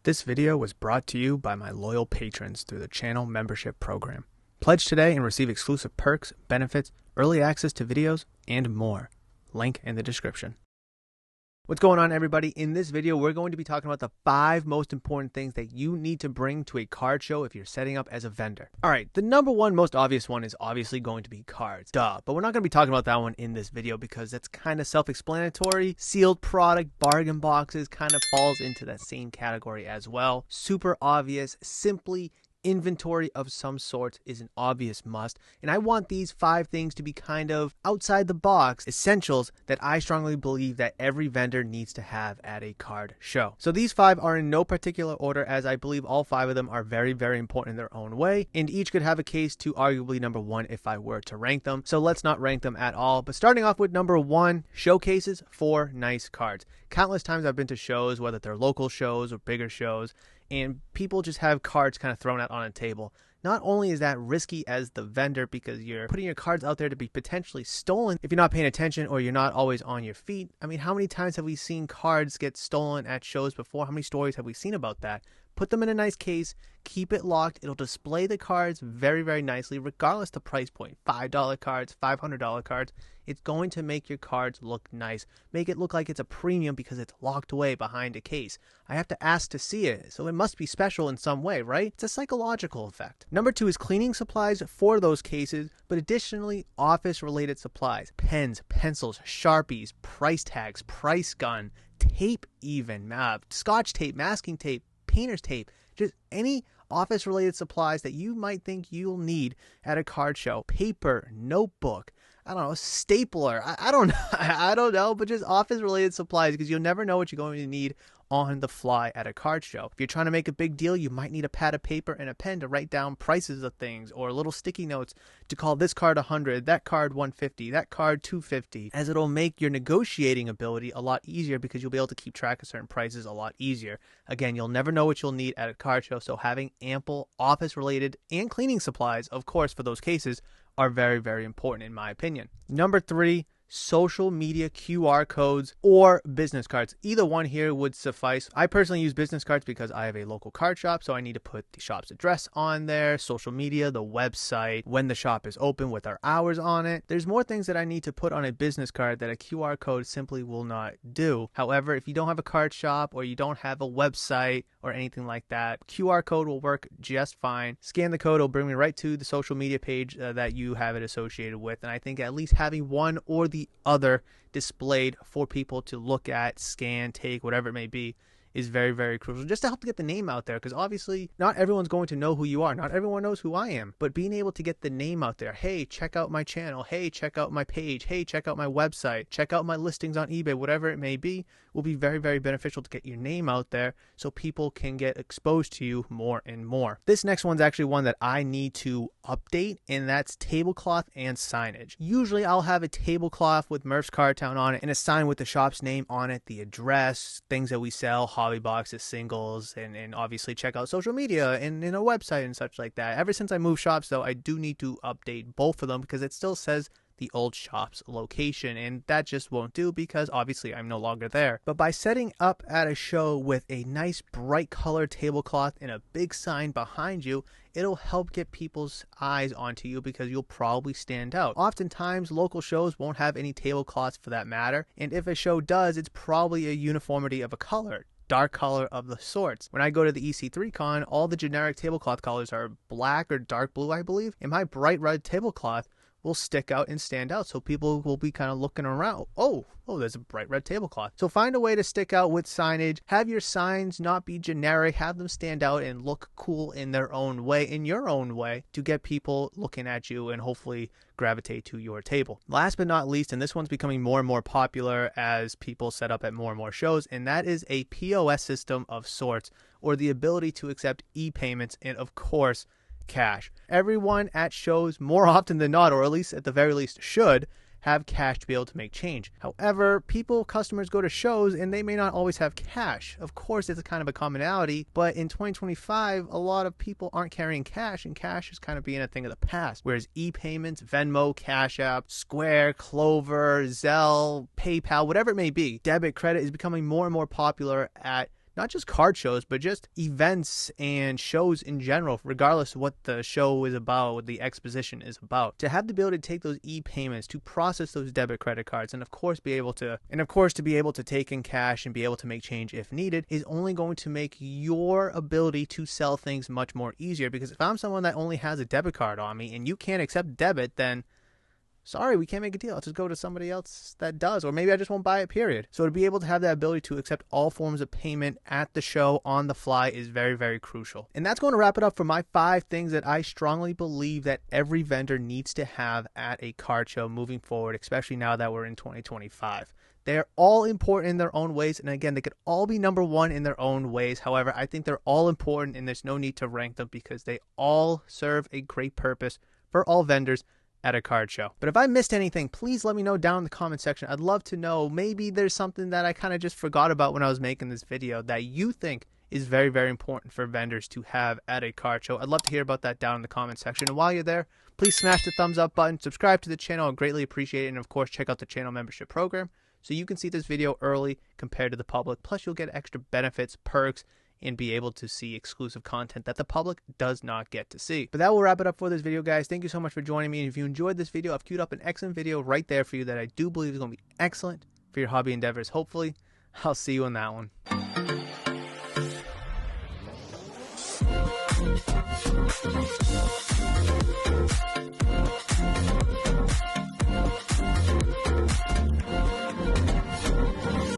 This video was brought to you by my loyal patrons through the channel membership program. Pledge today and receive exclusive perks, benefits, early access to videos, and more. Link in the description. What's going on, everybody? In this video, we're going to be talking about the 5 most important things that you need to bring to a card show if you're setting up as a vendor. All right, the number one most obvious one is obviously going to be cards. Duh, but we're not going to be talking about that one in this video because that's kind of self-explanatory. Sealed product, bargain boxes kind of falls into that same category as well. Super obvious, simply inventory of some sort is an obvious must, and I want these 5 things to be kind of outside the box essentials that I strongly believe that every vendor needs to have at a card show. So these 5 are in no particular order, as I believe all 5 of them are very, very important in their own way, and each could have a case to arguably number 1 if I were to rank them. So let's not rank them at all, but starting off with number 1, showcases for nice cards. Countless times I've been to shows, whether they're local shows or bigger shows, and people just have cards kind of thrown out on a table. Not only is that risky as the vendor because you're putting your cards out there to be potentially stolen if you're not paying attention or you're not always on your feet. I mean, how many times have we seen cards get stolen at shows before? How many stories have we seen about that? Put them in a nice case, keep it locked. It'll display the cards very, very nicely, regardless the price point. $5 cards, $500 cards. It's going to make your cards look nice. Make it look like it's a premium because it's locked away behind a case. I have to ask to see it, so it must be special in some way, right? It's a psychological effect. Number 2 is cleaning supplies for those cases, but additionally, office-related supplies. Pens, pencils, Sharpies, price tags, price gun, tape even, Scotch tape, masking tape, painter's tape, just any office related supplies that you might think you'll need at a card show. Paper, notebook, I don't know, stapler, I don't know, I don't know, but just office related supplies, because you'll never know what you're going to need on the fly at a card show. If you're trying to make a big deal, you might need a pad of paper and a pen to write down prices of things, or little sticky notes to call this card 100, that card 150, that card 250, as it'll make your negotiating ability a lot easier because you'll be able to keep track of certain prices a lot easier. Again, you'll never know what you'll need at a card show, so having ample office related and cleaning supplies, of course, for those cases are very, very important in my opinion. Number 3, social media QR codes or business cards. Either one here would suffice. I personally use business cards because I have a local card shop, so I need to put the shop's address on there, social media, the website, when the shop is open with our hours on it. There's more things that I need to put on a business card that a QR code simply will not do. However, if you don't have a card shop or you don't have a website or anything like that, QR code will work just fine. Scan the code, it'll bring me right to the social media page that you have it associated with, and I think at least having one or the other displayed for people to look at, scan, take, whatever it may be, is very, very crucial, just to help to get the name out there, because obviously not everyone's going to know who you are. Not everyone knows who I am, but being able to get the name out there, hey, check out my channel, hey, check out my page, hey, check out my website, check out my listings on eBay, whatever it may be, will be very, very beneficial to get your name out there so people can get exposed to you more and more. This next one's actually one that I need to update, and that's tablecloth and signage. Usually I'll have a tablecloth with Murph's Card Town on it and a sign with the shop's name on it, the address, things that we sell, hobby boxes, singles, and obviously check out social media and a website and such like that. Ever since I moved shops, though, I do need to update both of them because it still says the old shop's location, and that just won't do because obviously I'm no longer there. But by setting up at a show with a nice bright colored tablecloth and a big sign behind you, it'll help get people's eyes onto you because you'll probably stand out. Oftentimes local shows won't have any tablecloths for that matter, and if a show does, it's probably a uniformity of a color, dark color of the sorts. When I go to the EC3 con, all the generic tablecloth colors are black or dark blue, I believe, and my bright red tablecloth will stick out and stand out, so people will be kind of looking around. Oh, there's a bright red tablecloth. So find a way to stick out with signage. Have your signs not be generic. Have them stand out and look cool in their own way, in your own way, to get people looking at you and hopefully gravitate to your table. Last but not least, and this one's becoming more and more popular as people set up at more and more shows, and that is a POS system of sorts, or the ability to accept e-payments and, of course, cash. Everyone at shows, more often than not, or at least at the very least should, have cash to be able to make change. However, customers go to shows and they may not always have cash. Of course, it's a kind of a commonality, but in 2025, a lot of people aren't carrying cash, and cash is kind of being a thing of the past. Whereas e-payments, Venmo, Cash App, Square, Clover, Zelle, PayPal, whatever it may be, debit, credit is becoming more and more popular at not just card shows, but just events and shows in general, regardless of what the show is about, what the exposition is about, to have the ability to take those e-payments, to process those debit credit cards, and of course to be able to take in cash and be able to make change if needed, is only going to make your ability to sell things much more easier. Because if I'm someone that only has a debit card on me and you can't accept debit, then sorry, we can't make a deal. I'll just go to somebody else that does, or maybe I just won't buy it, period. So to be able to have that ability to accept all forms of payment at the show on the fly is very, very crucial. And that's going to wrap it up for my 5 things that I strongly believe that every vendor needs to have at a card show moving forward, especially now that we're in 2025. They're all important in their own ways, and again, they could all be number 1 in their own ways. However, I think they're all important, and there's no need to rank them because they all serve a great purpose for all vendors at a card show. But if I missed anything, please let me know down in the comment section. I'd love to know. Maybe there's something that I kind of just forgot about when I was making this video that you think is very, very important for vendors to have at a card show. I'd love to hear about that down in the comment section. And while you're there, please smash the thumbs up button, subscribe to the channel. I'd greatly appreciate it. And of course, check out the channel membership program so you can see this video early compared to the public. Plus, you'll get extra benefits, perks, and be able to see exclusive content that the public does not get to see. But that will wrap it up for this video, guys. Thank you so much for joining me. And if you enjoyed this video, I've queued up an excellent video right there for you that I do believe is going to be excellent for your hobby endeavors. Hopefully, I'll see you in that one.